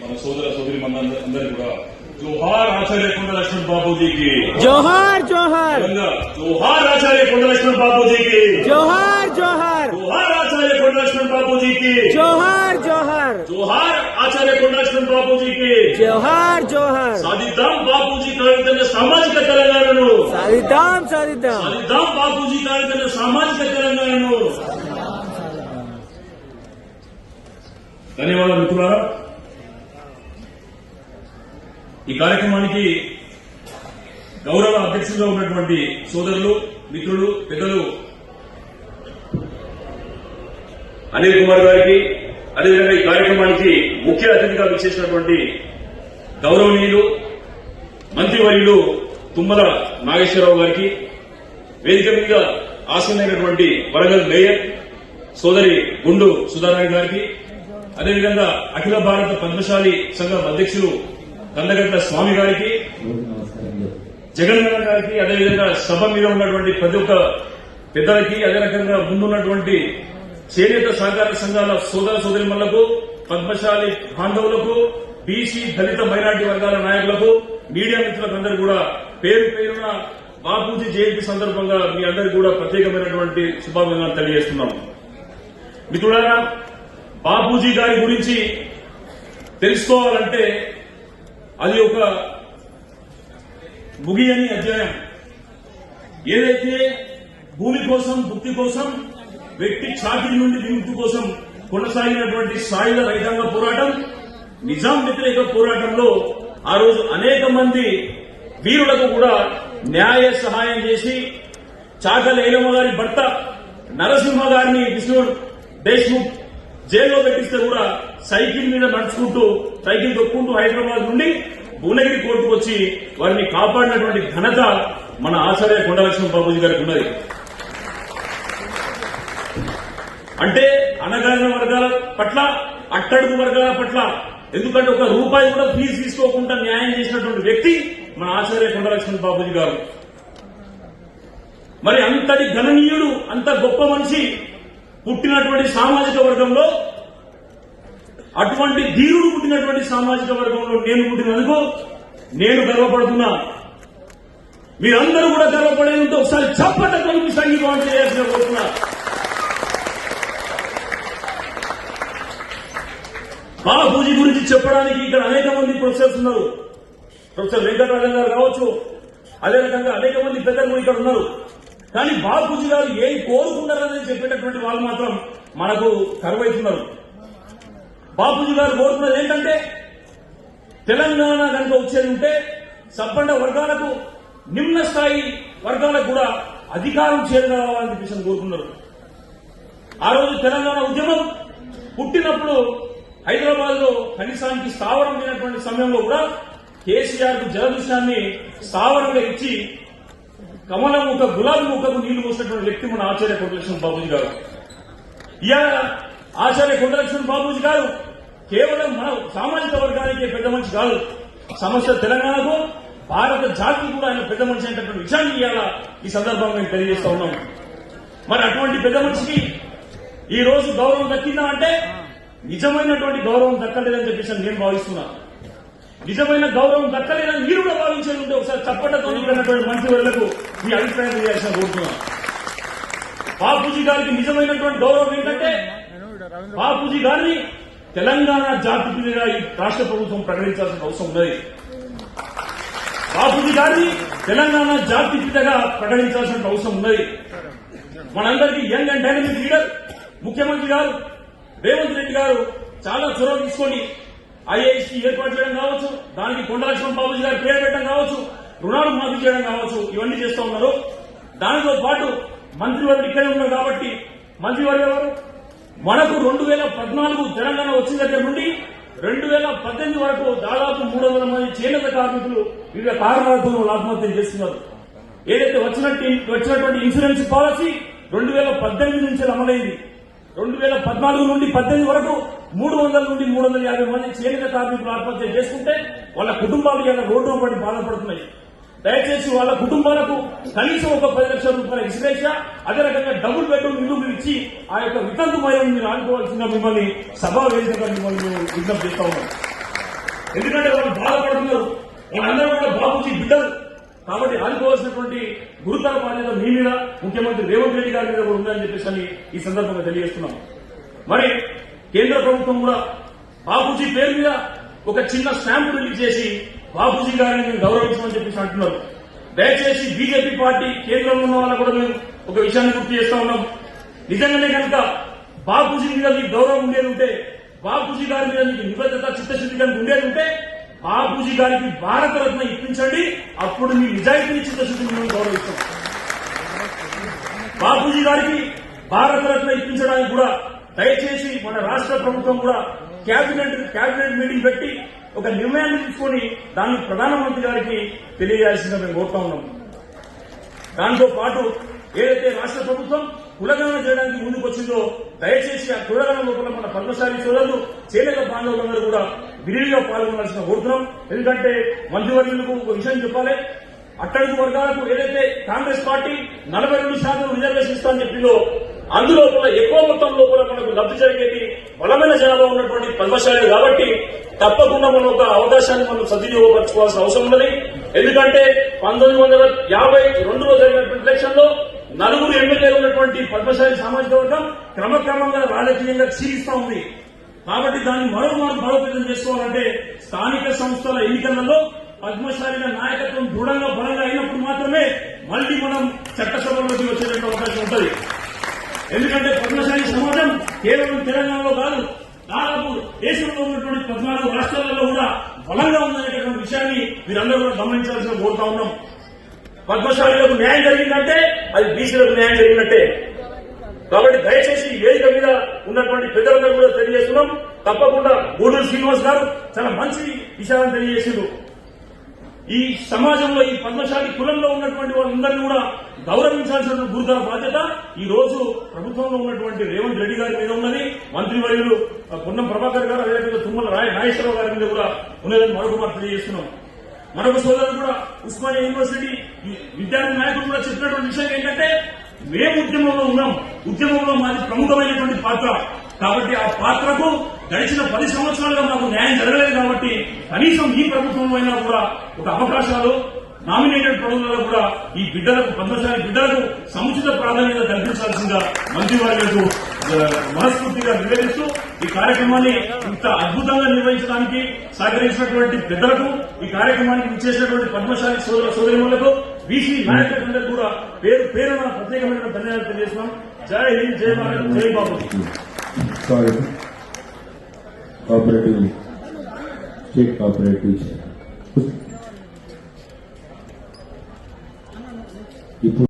మన సోదర సోదరి అందరూ కూడా జోహార్ ఆచార్య కొండ లక్ష్మణ్ బాబూజీకి జోహార్ జోహార్ జోహార్ ఆచార్య కొండ లక్ష్మణ్ బాబూజీకి జోహార్ జోహార్ జోహార్ ఆచార్య కొండ లక్ష్మణ్ బాబూజీకి జోహార్ జోహార్ జోహార్ ఆచార్య కొండ లక్ష్మణ్ బాబూజీకి జోహార్ జోహార్ సాధిద్దాం బాపూజీ కార్యక్రమ సామాజిక తెలంగాణను సాధిద్దాం సాధిద్దాం సాధిద్దాం బాపూజీ కార్యక్రమ సామాజిక తెలంగాణను. ధన్యవాదాలు మిత్రులారా. ఈ కార్యక్రమానికి గౌరవ అధ్యక్షులుగా ఉన్నటువంటి సోదరులు మిత్రులు పెద్దలు అనిల్ కుమార్ గారికి, అదేవిధంగా ఈ కార్యక్రమానికి ముఖ్య అతిథిగా విచ్చేసినటువంటి గౌరవనీయులు మంత్రివర్యులు తుమ్మల నాగేశ్వరరావు గారికి, వేదిక మీద ఆసీనైనటువంటి వరంగల్ మేయర్ సోదరి గుండు సుధారాణి గారికి, అదేవిధంగా అఖిల భారత పద్మశాలి సంఘం అధ్యక్షులు కందగట్ల స్వామి గారికి, జగన్మోహన్ గారికి, అదేవిధంగా సభ మీద ఉన్నటువంటి ప్రతి ఒక్క పెద్దలకి, అదే రకంగా ముందున్నటువంటి చేనేత సహకార సంఘాల సోదర సోదరిమణులకు, పద్మశాలి బాంధవులకు, బీసీ దళిత మైనార్టీ వర్గాల నాయకులకు, మీడియా మిత్రులకు అందరూ కూడా పేరు పేరున బాపూజీ జయంతి సందర్భంగా మీ అందరికీ కూడా ప్రత్యేకమైనటువంటి శుభాకాంక్షలు తెలియజేస్తున్నాం. మిత్రులారా, బాపూజీ గారి గురించి తెలుసుకోవాలంటే అది ఒక ముగియని అధ్యాయం. ఏదైతే భూమి కోసం, భుక్తి కోసం, వ్యక్తి చాకిరి నుండి విముక్తి కోసం కొనసాగినటువంటి సాయుధ రైతాంగ పోరాటం, నిజాం వ్యతిరేక పోరాటంలో ఆ రోజు అనేక మంది వీరులకు కూడా న్యాయ సహాయం చేసి, చాకలి ఐలమ్మ గారి భర్త నరసింహ గారిని విష్ణు దేశ్ముఖ్ జైల్లో పెట్టిస్తే కూడా సైకిల్ మీద నడుచుకుంటూ, సైకిల్ తొక్కుంటూ హైదరాబాద్ నుండి భువనగిరి కోర్టుకు వచ్చి వారిని కాపాడినటువంటి ఘనత మన ఆచార్య కొండ లక్ష్మణ్ బాబూజీ గారికి ఉన్నది. అంటే అణగారిన వర్గాల పట్ల, అట్టడుగు వర్గాల పట్ల, ఎందుకంటే ఒక రూపాయి కూడా ఫీజు తీసుకోకుండా న్యాయం చేసినటువంటి వ్యక్తి మన ఆచార్య కొండ లక్ష్మణ్ బాబూజీ గారు. మరి అంతటి గణనీయుడు, అంత గొప్ప మనిషి పుట్టినటువంటి సామాజిక వర్గంలో, అటువంటి ధీరుడు పుట్టినటువంటి సామాజిక వర్గంలో నేను పుట్టినందుకు నేను గర్వపడుతున్నా. మీరందరూ కూడా గర్వపడే ఉంటే ఒకసారి చప్పట్లతో మీ సంగీతం చేయాల్సిన కోరుతున్నా. బాపూజీ గురించి చెప్పడానికి ఇక్కడ అనేక మంది ప్రొఫెసర్స్ ఉన్నారు. ప్రొఫెసర్ వెంకటరాజన్ గారు కావచ్చు, అదే రకంగా అనేక మంది పెద్దలు ఇక్కడ ఉన్నారు. కానీ బాపూజీ గారు ఏం కోరుకున్నారని చెప్పేటటువంటి వాళ్ళు మాత్రం మనకు కరువైతున్నారు. బాపూజీ గారు కోరుకున్నది ఏంటంటే, తెలంగాణ కనుక వచ్చేది ఉంటే సబ్బండ వర్గాలకు, నిమ్న స్థాయి వర్గాలకు కూడా అధికారం చేరగలవాలని చెప్పేసి కోరుకున్నారు. ఆ రోజు తెలంగాణ ఉద్యమం పుట్టినప్పుడు హైదరాబాద్ లో కనీసానికి స్థావరం లేనటువంటి సమయంలో కూడా కేసీఆర్ కు జలదృశ్యాన్ని స్థావరంగా ఇచ్చి కమలం ముఖ, గులాబీ ముఖకు నీళ్లు పోసినటువంటి వ్యక్తి మన ఆచార్య కొండ లక్ష్మణ్ బాబూజీ గారు. ఇవాళ ఆచార్య కొండ లక్ష్మణ్ బాబూజీ గారు కేవలం మన సామాజిక వర్గానికి పెద్ద మనిషి కాదు, సమస్య తెలంగాణకు, భారత జాతికి కూడా ఆయన పెద్ద మనిషి అనేటటువంటి విషయాన్ని ఇవాళ ఈ సందర్భంగా మేము తెలియజేస్తా ఉన్నాం. మరి అటువంటి పెద్ద మనిషికి ఈ రోజు గౌరవం దక్కిందా అంటే నిజమైనటువంటి గౌరవం దక్కలేదని చెప్పేసి నేను భావిస్తున్నా. నిజమైన గౌరవం దక్కలేదని మీరు కూడా భావించేది ఉంటే ఒకసారి చప్పటతో ఉన్నటువంటి మంత్రి వర్లకు మీ అభిప్రాయం చేయాల్సిన కోరుతున్నా. బాపూజీ గారికి నిజమైనటువంటి గౌరవం ఏంటంటే, బాపూజీ గారిని తెలంగాణ జాతిపితగా ఈ రాష్ట్ర ప్రభుత్వం ప్రకటించాల్సిన అవసరం ఉన్నది. బాపూజీ గారిని తెలంగాణ జాతిపితగా ప్రకటించాల్సిన అవసరం ఉన్నది. మనందరికీ యంగ్ అండ్ డైనమిక్ లీడర్ ముఖ్యమంత్రి గారు రేవంత్ రెడ్డి గారు చాలా చొరవ తీసుకొని ఐఐఎస్టీ ఏర్పాటు చేయడం కావచ్చు, దానికి కొండ లక్ష్మణ్ బాబూజీ గారి పేరు పెట్టడం కావచ్చు, రుణాలు మాఫీ చేయడం కావచ్చు, ఇవన్నీ చేస్తూ ఉన్నారు. దానితో పాటు మంత్రివర్యులు ఇక్కడే ఉన్నారు కాబట్టి మంత్రివర్యులు ఎవరు? మనకు 2014 తెలంగాణ వచ్చిన దగ్గర నుండి 2018 వరకు దాదాపు 300 మంది చేనేత కార్మికులు వివిధ కారణాలతో ఆత్మహత్యలు చేస్తున్నారు. ఏదైతే వచ్చినటువంటి ఇన్సూరెన్స్ పాలసీ 2018 నుంచి అమలైంది. 2014 నుండి 18 వరకు 300 నుండి 350 మంది చేనేత కార్మికులు ఆత్మహత్య చేసుకుంటే వాళ్ళ కుటుంబాలు ఇలా రోడ్డు పడి బాధపడుతున్నాయి. దయచేసి వాళ్ళ కుటుంబాలకు కనీసం ఒక 10 లక్షల రూపాయల ఎక్స్గ్రేషియా, అదే రకంగా డబుల్ బెడ్రూమ్ ఇల్లు మీరు ఇచ్చి ఆ యొక్క వితంతు మహిళను మీరు ఆడుకోవాల్సిన మిమ్మల్ని సభా వేదికగా మిమ్మల్ని విజ్ఞప్తి చేస్తా ఉన్నాం. ఎందుకంటే వాళ్ళు బాధపడుతున్నారు, వాళ్ళందరూ కూడా బాబుజీ బిడ్డలు. కాబట్టి ఆదుకోవాల్సినటువంటి గురుతర బాధ్యత మీ మీద, ముఖ్యమంత్రి రేవంత్ రెడ్డి గారి మీద కూడా ఉందని చెప్పేసి ఈ సందర్భంగా తెలియజేస్తున్నాం. మరి కేంద్ర ప్రభుత్వం కూడా బాబుజీ పేరు మీద ఒక చిన్న స్టాంపు రిలీజ్ చేసి బాబుజీ గారిని మేము గౌరవించమని చెప్పేసి అంటున్నారు. దయచేసి బీజేపీ పార్టీ కేంద్రంలో ఉన్న వాళ్ళకు కూడా మేము ఒక విషయాన్ని గుర్తు చేస్తా ఉన్నాం. నిజంగానే కనుక బాబుజీ మీద మీకు గౌరవం ఉండేది ఉంటే, బాబుజీ గారి మీద మీకు నిబద్ధత చిత్తశుద్ధి కనుక ఉండేది ఉంటే బాబుజీ గారికి భారతరత్న ఇప్పించండి. అప్పుడు మీ నిజాయితీ చిత్తశుద్ధిని మేము గౌరవిస్తాం. బాబుజీ గారికి భారతరత్న ఇప్పించడానికి కూడా దయచేసి మన రాష్ట్ర ప్రభుత్వం కూడా కేబినెట్ మీటింగ్ పెట్టి ఒక నిర్ణయాన్ని తీసుకొని దాన్ని ప్రధానమంత్రి గారికి తెలియజేయాల్సిందిగా మేము కోరుతా ఉన్నాం. దాంతో పాటు ఏదైతే రాష్ట్ర ప్రభుత్వం కులగణన చేయడానికి ముందుకు వచ్చిందో దయచేసి ఆ కులగణన లోపల మన పద్మశాలి సోదరులు, చేనేత బాంధవులందరూ కూడా విరివిగా పాల్గొనాల్సిన కోరుతున్నాం. ఎందుకంటే మంత్రివర్యులకు ఒక విషయం చెప్పాలి. అట్టడుగు వర్గాలకు ఏదైతే కాంగ్రెస్ పార్టీ 42% రిజర్వేషన్ ఇస్తామని చెప్పిందో అందులో ఎక్కువ మొత్తం లోపల మనకు లబ్ధి జరిగేది బలమైన జనాభా ఉన్నటువంటి పద్మశాలి. కాబట్టి తప్పకుండా మనం ఒక అవకాశాన్ని మనం సద్వినియోగపరచుకోవాల్సిన అవసరం ఉన్నది. ఎందుకంటే 1952లో జరిగినటువంటి ఎలక్షన్ లో 4 ఎమ్మెల్యేలు ఉన్నటువంటి పద్మశాలి సామాజిక వర్గం క్రమక్రమంగా రాజకీయంగా క్షీణిస్తా ఉంది. కాబట్టి దాన్ని మరొక బలోపేతం చేసుకోవాలంటే స్థానిక సంస్థల ఎన్నికలలో పద్మశాలిల నాయకత్వం దృఢంగా బలంగా అయినప్పుడు మాత్రమే మళ్లీ మనం చట్టసభలోకి వచ్చేటువంటి అవకాశం ఉంటుంది. ఎందుకంటే పద్మశాలి సమాజం కేవలం తెలంగాణలో కాదు, దాదాపు దేశంలో ఉన్నటువంటి 14 రాష్ట్రాలలో కూడా బలంగా ఉందనేటువంటి విషయాన్ని మీరందరూ కూడా గమనించాల్సిన కోరుతా ఉన్నాం. పద్మశాలిలకు న్యాయం జరిగిందంటే అది బీసీలకు న్యాయం జరిగినట్టే. కాబట్టి దయచేసి ఈ వేదిక మీద ఉన్నటువంటి పెద్దలందరూ కూడా తెలియజేస్తున్నాం. తప్పకుండా గూడూరు శ్రీనివాస్ గారు చాలా మంచి విషయాన్ని తెలియజేసిండు. ఈ సమాజంలో ఈ పద్మశాలి కులంలో ఉన్నటువంటి వాళ్ళందరినీ కూడా గౌరవించాల్సిన గురుతర బాధ్యత ఈ రోజు ప్రభుత్వంలో ఉన్నటువంటి రేవంత్ రెడ్డి గారి మీద ఉన్నది. మంత్రివర్యులు పొన్నం ప్రభాకర్ గారు, అదేవిధంగా తుమ్మల నాగేశ్వరరావు గారి మీద కూడా ఉన్నదని మరొక తెలియజేస్తున్నాం. మరొక సోదరుడు కూడా ఉస్మానియా యూనివర్సిటీ విద్యార్థి నాయకులు కూడా చెప్పినటువంటి విషయం ఏంటంటే మేము ఉద్యమంలో ఉన్నాం, ఉద్యమంలో మాది ప్రముఖమైనటువంటి పాత్ర. కాబట్టి ఆ పాత్రకు గడిచిన 10 సంవత్సరాలుగా మాకు న్యాయం జరగలేదు. కాబట్టి కనీసం ఈ ప్రభుత్వంలో అయినా కూడా ఒక అవకాశాలు నామినేటెడ్ పదవులలో కూడా ఈ బిడ్డలకు, పద్మశాలి బిడ్డలకు సముచిత ప్రాధాన్యత కల్పించాల్సిందిగా మంత్రివర్యులకు మనస్ఫూర్తిగా నివేదిస్తూ ఈ కార్యక్రమాన్ని ఇంత అద్భుతంగా నిర్వహించడానికి సహకరించినటువంటి పెద్దలకు, ఈ కార్యక్రమానికి ఇచ్చేసినటువంటి పద్మశాలి సోదర సోదరిమణులకు, బీసీ నాయకులందరూ కూడా పేరు పేరున ప్రత్యేకమైన ధన్యవాదాలు తెలియజేస్తున్నాం. జై హింద్, జై భారత్, జై బాబు. కోఆపరేటివ్ స్టేట్ కోఆపరేటివ్ ఇప్పుడు